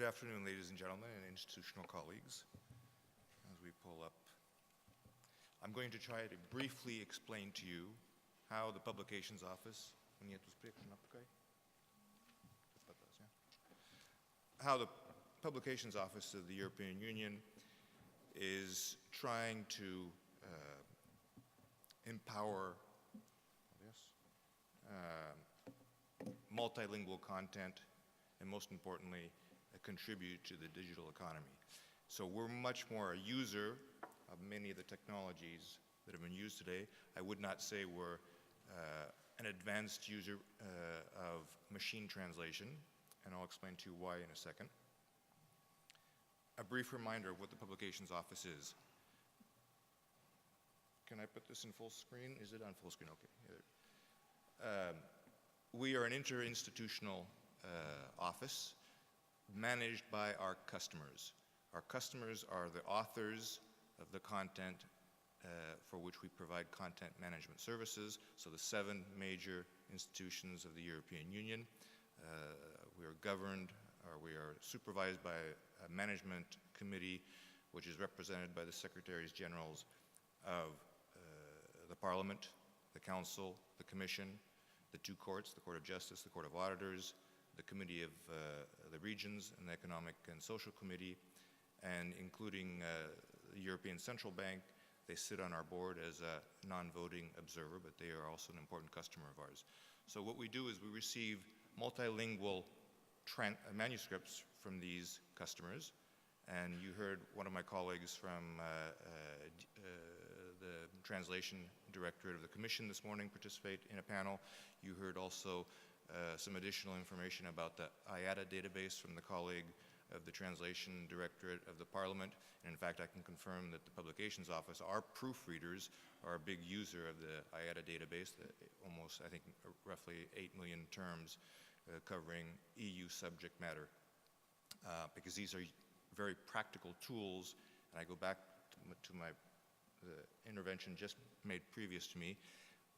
Good afternoon, ladies and gentlemen, and institutional colleagues. As we pull up, I'm going to try to briefly explain to you how the Publications Office, how the Publications Office of the European Union is trying to empower multilingual content, and most importantly, contribute to the digital economy. So we're much more a user of many of the technologies that have been used today. I would not say we're an advanced user of machine translation, and I'll explain to you why in a second. A brief reminder of what the Publications Office is. Can I put this in full screen? Is it on full screen? Okay. We are an interinstitutional office managed by our customers. Our customers are the authors of the content for which we provide content management services, so the 7 major institutions of the European Union. We are governed, or we are supervised by a management committee which is represented by the Secretaries Generals of the Parliament, the Council, the Commission, the 2 courts, the Court of Justice, the Court of Auditors, the Committee of the Regions, and the Economic and Social Committee, and including the European Central Bank. They sit on our board as a non-voting observer, but they are also an important customer of ours. So what we do is we receive multilingual manuscripts from these customers, and you heard one of my colleagues from the Translation Directorate of the Commission this morning participate in a panel. You heard also some additional information about the IATA database from the colleague of the Translation Directorate of the Parliament. And in fact, I can confirm that the Publications Office, our proofreaders, are a big user of the IATA database, almost, I think, roughly 8 million terms covering EU subject matter. Because these are very practical tools, and I go back to my intervention just made previous to me.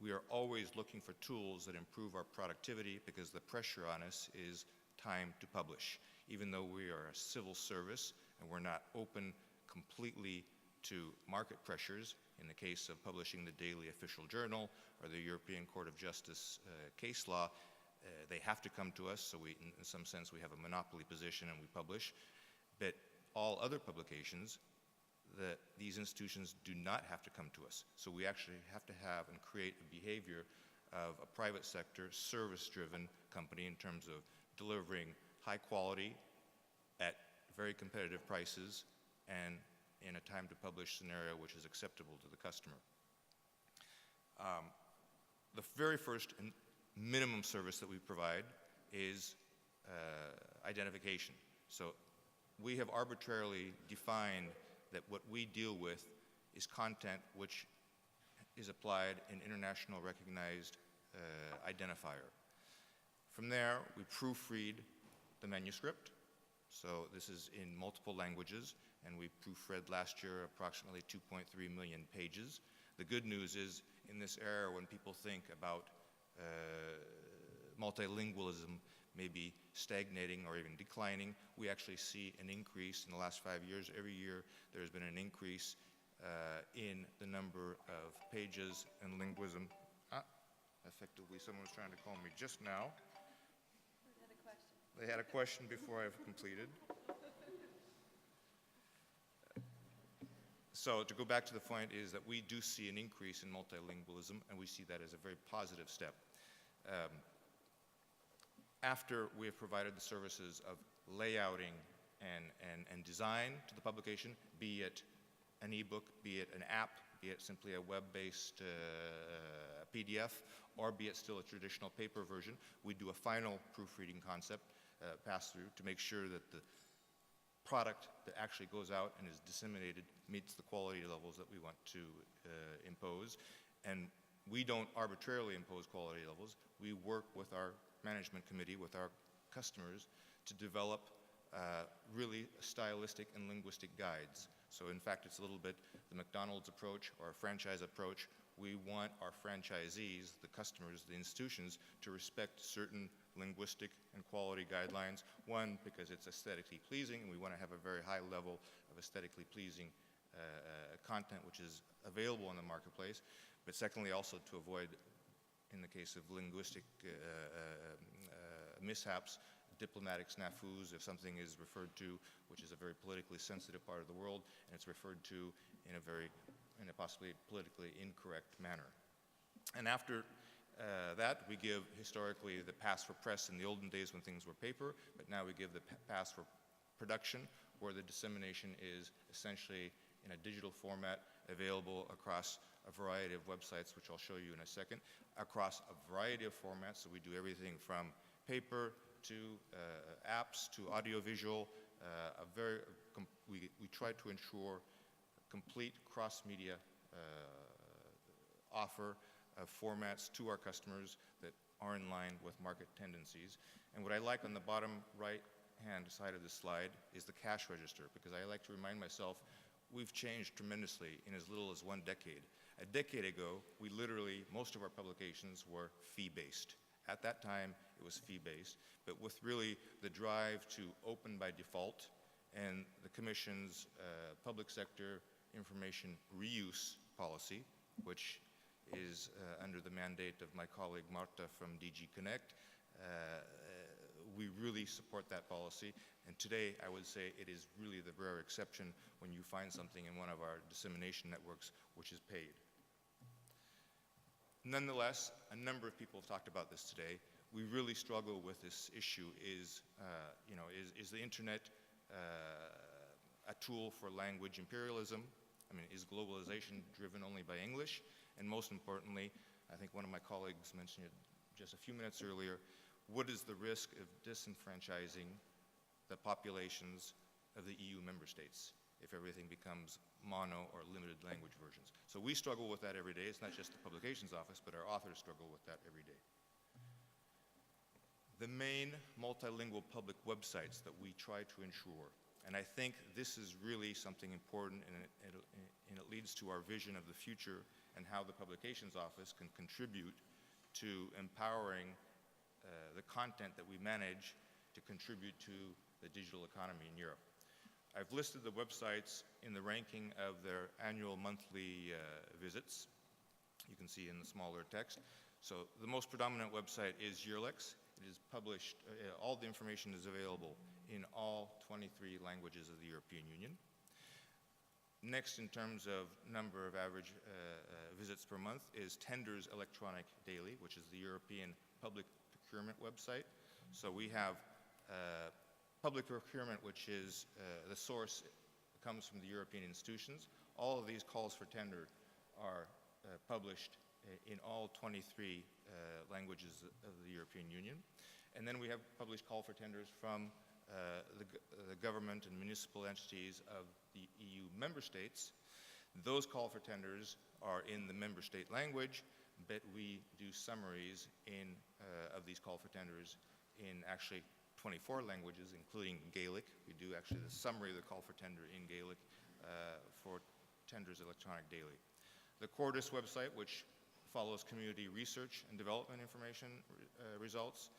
We are always looking for tools that improve our productivity because the pressure on us is time to publish. Even though we are a civil service and we're not open completely to market pressures, in the case of publishing the Daily Official Journal or the European Court of Justice case law, they have to come to us, so in some sense we have a monopoly position and we publish. But all other publications, these institutions do not have to come to us. So we actually have to have and create a behavior of a private sector, service-driven company in terms of delivering high quality at very competitive prices and in a time to publish scenario which is acceptable to the customer. The very first and minimum service that we provide is identification. So we have arbitrarily defined that what we deal with is content which is applied an international recognized identifier. From there, we proofread the manuscript. So this is in multiple languages, and we proofread last year approximately 2.3 million pages. The good news is, in this era when people think about multilingualism maybe stagnating or even declining, we actually see an increase in the last 5 years. Every year there's been an increase in the number of pages and linguism. Effectively, someone was trying to call me just now. They had a question before I've completed. So to go back to the point is that we do see an increase in multilingualism, and we see that as a very positive step. After we have provided the services of layouting and design to the publication, be it an ebook, be it an app, be it simply a web-based PDF, or be it still a traditional paper version, we do a final proofreading concept pass-through to make sure that the product that actually goes out and is disseminated meets the quality levels that we want to impose. And we don't arbitrarily impose quality levels. We work with our management committee, with our customers, to develop really stylistic and linguistic guides. So in fact, it's a little bit the McDonald's approach or a franchise approach, we want our franchisees, the customers, the institutions, to respect certain linguistic and quality guidelines. One, because it's aesthetically pleasing, and we want to have a very high level of aesthetically pleasing content which is available in the marketplace. But secondly, also to avoid, in the case of linguistic mishaps, diplomatic snafus. If something is referred to, which is a very politically sensitive part of the world, and it's referred to in a possibly politically incorrect manner. And after that, we give historically the pass for press in the olden days when things were paper, but now we give the pass for production, where the dissemination is essentially in a digital format available across a variety of websites, which I'll show you in a second, across a variety of formats. So we do everything from paper to apps to audiovisual. We try to ensure a complete cross-media offer of formats to our customers that are in line with market tendencies. And what I like on the bottom right-hand side of the slide is the cash register, because I like to remind myself we've changed tremendously in as little as 1 decade. A decade ago, most of our publications were fee-based. At that time, it was fee-based, but with really the drive to open by default and the Commission's public sector information reuse policy, which is under the mandate of my colleague Marta from DG Connect, we really support that policy. And today, I would say it is really the rare exception when you find something in one of our dissemination networks which is paid. Nonetheless, a number of people have talked about this today. We really struggle with this issue. Is the internet a tool for language imperialism? I mean, is globalization driven only by English? And most importantly, I think one of my colleagues mentioned it just a few minutes earlier, what is the risk of disenfranchising the populations of the EU member states if everything becomes mono or limited language versions? So we struggle with that every day. It's not just the Publications Office, but our authors struggle with that every day. The main multilingual public websites that we try to ensure, and I think this is really something important, and it leads to our vision of the future and how the Publications Office can contribute to empowering the content that we manage to contribute to the digital economy in Europe. I've listed the websites in the ranking of their annual monthly visits. You can see in the smaller text. So the most predominant website is Yearlex. It is published, all the information is available in all 23 languages of the European Union. Next, in terms of number of average visits per month, is Tenders Electronic Daily, which is the European public procurement website. So we have public procurement, which is the source comes from the European institutions. All of these calls for tender are published in all 23 languages of the European Union. And then we have published call for tenders from the government and municipal entities of the EU member states. Those call for tenders are in the member state language, but we do summaries of these call for tenders in actually 24 languages, including Gaelic. We do actually the summary of the call for tender in Gaelic for Tenders Electronic Daily. The Cordis website, which follows community research and development information results,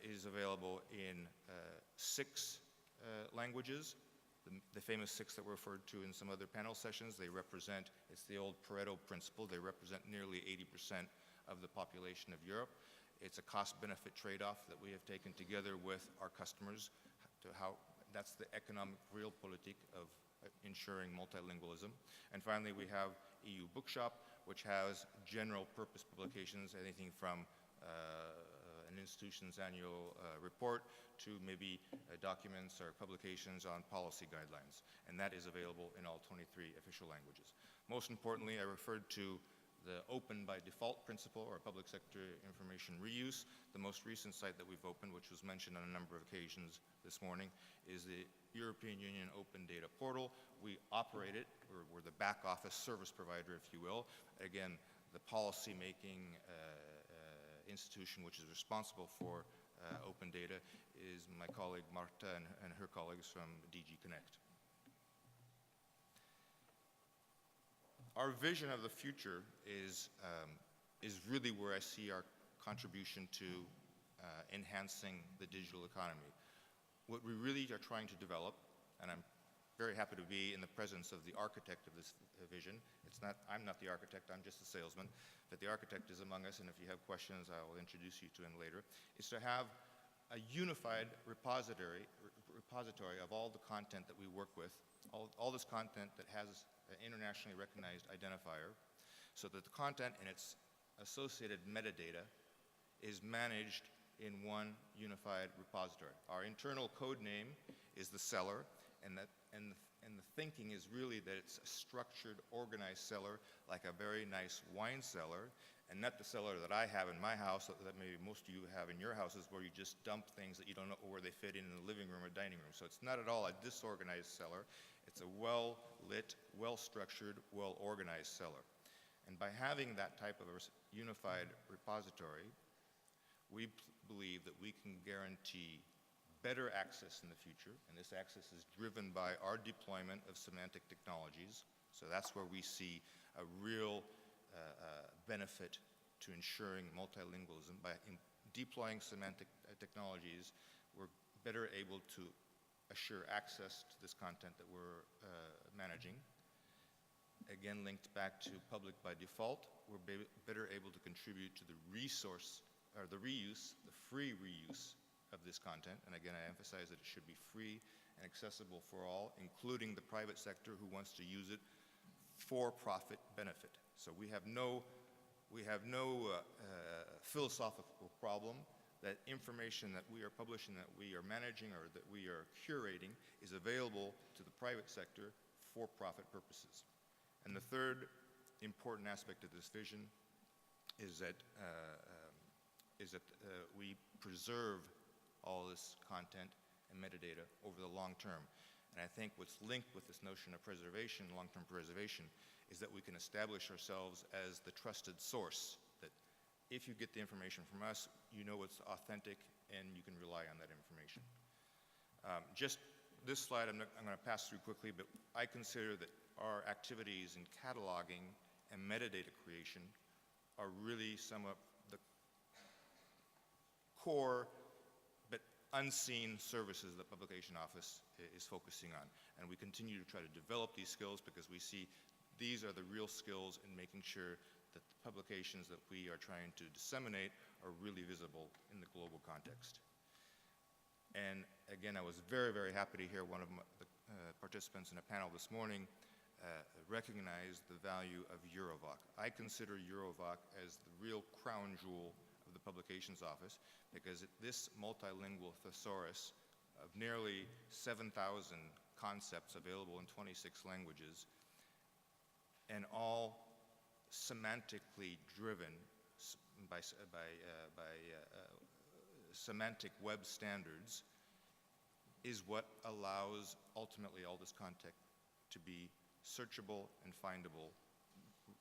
is available in 6 languages. The famous 6 that were referred to in some other panel sessions, it's the old Pareto principle, they represent nearly 80% of the population of Europe. It's a cost-benefit trade-off that we have taken together with our customers that's the economic realpolitik of ensuring multilingualism. And finally, we have EU Bookshop, which has general purpose publications, anything from an institution's annual report to maybe documents or publications on policy guidelines. And that is available in all 23 official languages. Most importantly, I referred to the open by default principle, or public sector information reuse. The most recent site that we've opened, which was mentioned on a number of occasions this morning, is the European Union Open Data Portal. We operate it, we're the back office service provider, if you will. Again, the policy-making institution which is responsible for open data is my colleague Marta and her colleagues from DG Connect. Our vision of the future is really where I see our contribution to enhancing the digital economy. What we really are trying to develop, and I'm very happy to be in the presence of the architect of this vision. I'm not the architect, I'm just a salesman, but the architect is among us, and if you have questions, I will introduce you to him later, is to have a unified repository of all the content that we work with, all this content that has an internationally recognized identifier, so that the content and its associated metadata is managed in one unified repository. Our internal code name is the seller, and the thinking is really that it's a structured, organized cellar, like a very nice wine cellar, and not the cellar that I have in my house, that maybe most of you have in your houses, where you just dump things that you don't know where they fit in the living room or dining room. So it's not at all a disorganized cellar. It's a well-lit, well-structured, well-organized cellar. And by having that type of a unified repository, we believe that we can guarantee better access in the future, and this access is driven by our deployment of semantic technologies. So that's where we see a real benefit to ensuring multilingualism. By deploying semantic technologies, we're better able to assure access to this content that we're managing. Again, linked back to public by default, we're better able to contribute to the resource, or the reuse, the free reuse of this content. And again, I emphasize that it should be free and accessible for all, including the private sector who wants to use it for profit benefit. So we have no philosophical problem that information that we are publishing, that we are managing, or that we are curating is available to the private sector for profit purposes. And the third important aspect of this vision is that we preserve all this content and metadata over the long term. And I think what's linked with this notion of preservation, long-term preservation, is that we can establish ourselves as the trusted source, that if you get the information from us, you know it's authentic and you can rely on that information. Just this slide I'm going to pass through quickly, but I consider that our activities in cataloging and metadata creation are really some of the core but unseen services the Publication Office is focusing on. And we continue to try to develop these skills because we see these are the real skills in making sure that the publications that we are trying to disseminate are really visible in the global context. And again, I was very, very happy to hear one of the participants in a panel this morning recognize the value of Eurovoc. I consider Eurovoc as the real crown jewel of the Publications Office, because this multilingual thesaurus of nearly 7,000 concepts available in 26 languages, and all semantically driven by semantic web standards, is what allows ultimately all this content to be searchable and findable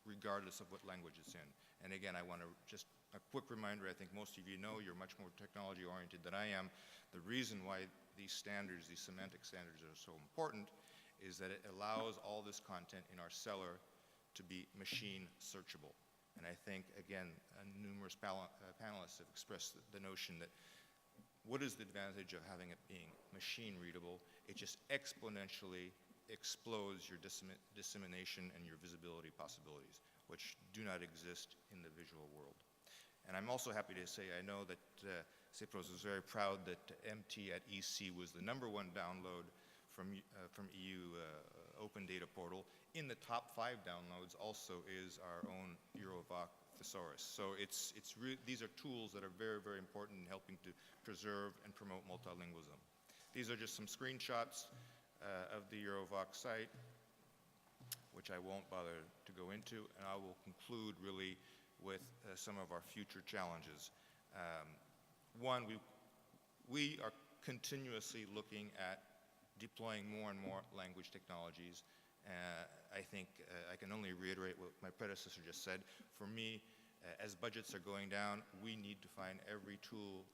regardless of what language it's in. And again, I want to just a quick reminder, I think most of you know, you're much more technology oriented than I am. The reason why these standards, these semantic standards are so important is that it allows all this content in our cellar to be machine searchable. And I think, again, numerous panelists have expressed the notion that what is the advantage of having it being machine readable? It just exponentially explodes your dissemination and your visibility possibilities, which do not exist in the visual world. And I'm also happy to say I know that CIPROS is very proud that MT at EC was the #1 download from EU Open Data Portal. In the top 5 downloads also is our own Eurovoc thesaurus. So these are tools that are very, very important in helping to preserve and promote multilingualism. These are just some screenshots of the Eurovoc site, which I won't bother to go into, and I will conclude really with some of our future challenges. One, we are continuously looking at deploying more and more language technologies. I think I can only reiterate what my predecessor just said. For me, as budgets are going down, we need to find every tool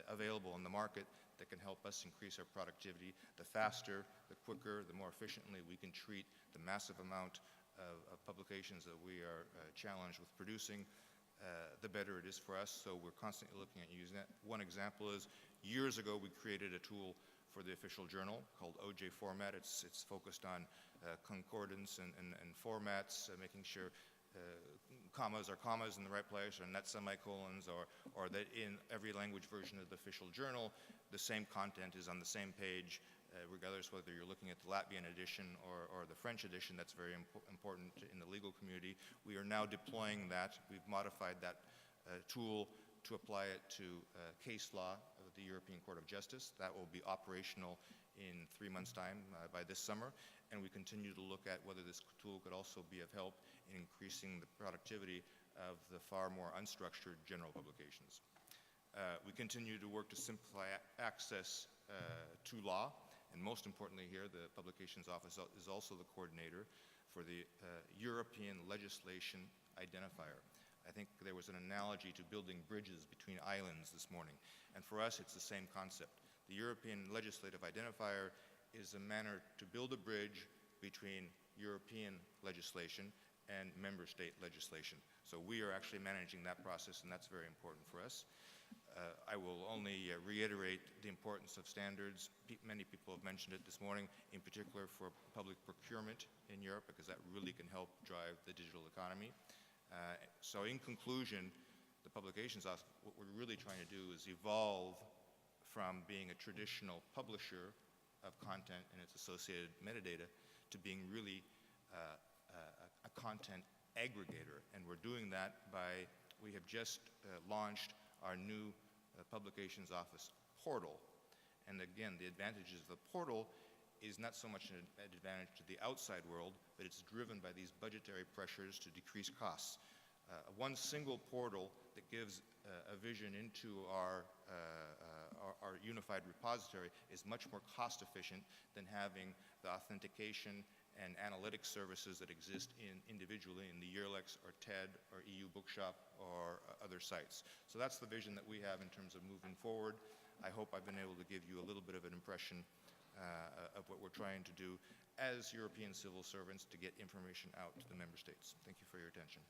available in the market that can help us increase our productivity. The faster, the quicker, the more efficiently we can treat the massive amount of publications that we are challenged with producing, the better it is for us. So we're constantly looking at using that. One example is, years ago we created a tool for the official journal called OJ Format. It's focused on concordance and formats, making sure commas are commas in the right place, or not semicolons, or that in every language version of the official journal, the same content is on the same page, regardless whether you're looking at the Latvian edition or the French edition. That's very important in the legal community. We are now deploying that. We've modified that tool to apply it to case law of the European Court of Justice. That will be operational in 3 months' time, by this summer. And we continue to look at whether this tool could also be of help in increasing the productivity of the far more unstructured general publications. We continue to work to simplify access to law. And most importantly here, the Publications Office is also the coordinator for the European Legislation Identifier. I think there was an analogy to building bridges between islands this morning. And for us, it's the same concept. The European Legislative Identifier is a manner to build a bridge between European legislation and member state legislation. So we are actually managing that process, and that's very important for us. I will only reiterate the importance of standards. Many people have mentioned it this morning, in particular for public procurement in Europe, because that really can help drive the digital economy. So in conclusion, the Publications Office, what we're really trying to do is evolve from being a traditional publisher of content and its associated metadata to being really a content aggregator. And we're doing that by, we have just launched our new Publications Office portal. And again, the advantages of the portal is not so much an advantage to the outside world, but it's driven by these budgetary pressures to decrease costs. One single portal that gives a vision into our unified repository is much more cost efficient than having the authentication and analytics services that exist individually in the Yearlex or TED or EU Bookshop or other sites. So that's the vision that we have in terms of moving forward. I hope I've been able to give you a little bit of an impression of what we're trying to do as European civil servants to get information out to the member states. Thank you for your attention.